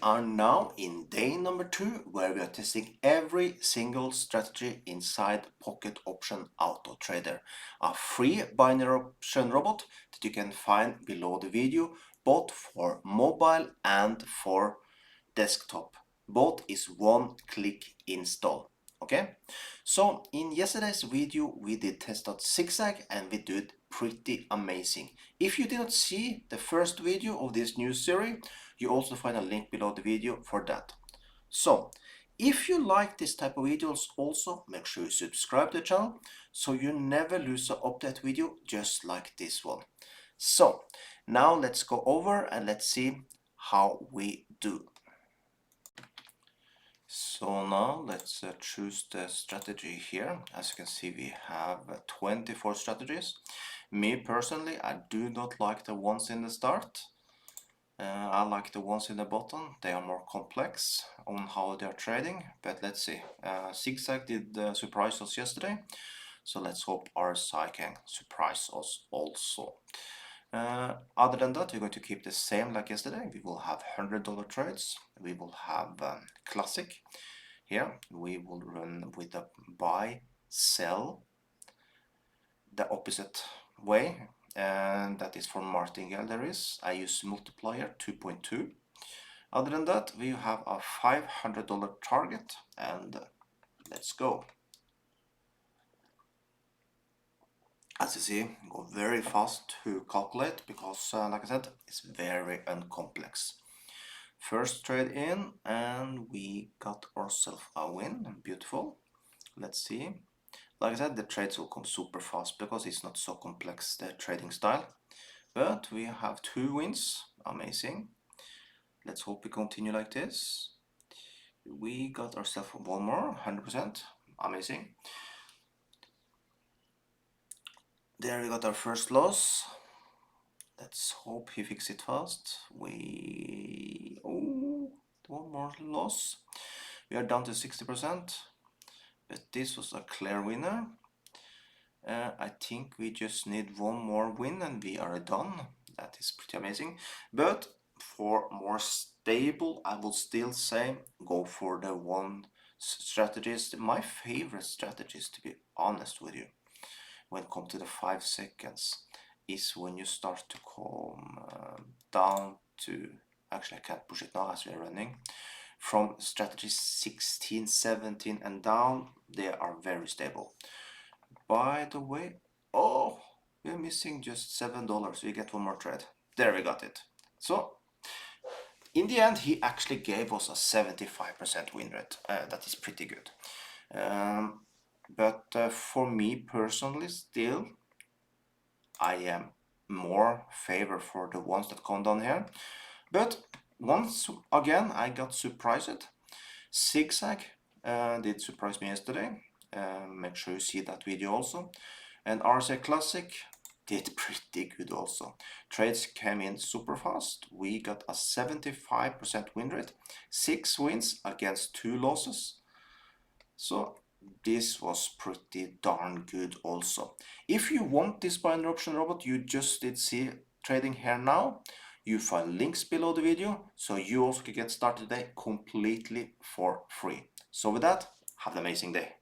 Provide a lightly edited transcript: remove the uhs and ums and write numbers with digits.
are now in day number 2, where we are testing every single strategy inside Pocket Option Auto Trader, a free binary option robot that you can find below the video, both for mobile and for desktop. Both is one-click install. Okay, so in yesterday's video we did test out zigzag and we did pretty amazing. If you did not see the first video of this new series, you also find a link below the video for that. So if you like this type of videos, also make sure you subscribe to the channel so you never lose an update video just like this one. So now let's go over and let's see how we do. So now let's choose the strategy here. As you can see, we have 24 strategies. Me personally, I do not like the ones in the start. I like the ones in the bottom. They are more complex on how they are trading, but let's see. Zigzag did surprise us yesterday, so let's hope RSI can surprise us also. Other than that, we're going to keep the same like yesterday. We will have $100 trades. We will have Classic. Here we will run with a buy, sell, the opposite way, and that is for martingale. I use multiplier 2.2. Other than that, we have a $500 target, and let's go. As you see, go very fast to calculate because, like I said, it's very uncomplex. First trade in, and we got ourselves a win. Beautiful. Let's see. Like I said, the trades will come super fast because it's not so complex, the trading style. But we have 2 wins. Amazing. Let's hope we continue like this. We got ourselves one more, 100%. Amazing. There we got our first loss. Let's hope he fixes it fast. Oh, one more loss. We are down to 60%, but this was a clear winner. I think we just need one more win and we are done. That is pretty amazing. But for more stable, I will still say go for the one strategist. My favorite strategist, to be honest with you, when it comes to the 5 seconds, is when you start to come down to, actually I can't push it now as we are running, from strategy 16, 17 and down, they are very stable. By the way, oh, we're missing just $7. We get one more trade. There we got it. So in the end, he actually gave us a 75% win rate. That is pretty good. But for me personally, still, I am more favor for the ones that come down here. But once again, I got surprised. Zigzag did surprise me yesterday. Make sure you see that video also. And RSI Classic did pretty good also. Trades came in super fast. We got a 75% win rate, 6 wins against 2 losses. So this was pretty darn good also. If you want this binary option robot you just did see trading here now, you find links below the video so you also can get started today completely for free. So with that, have an amazing day.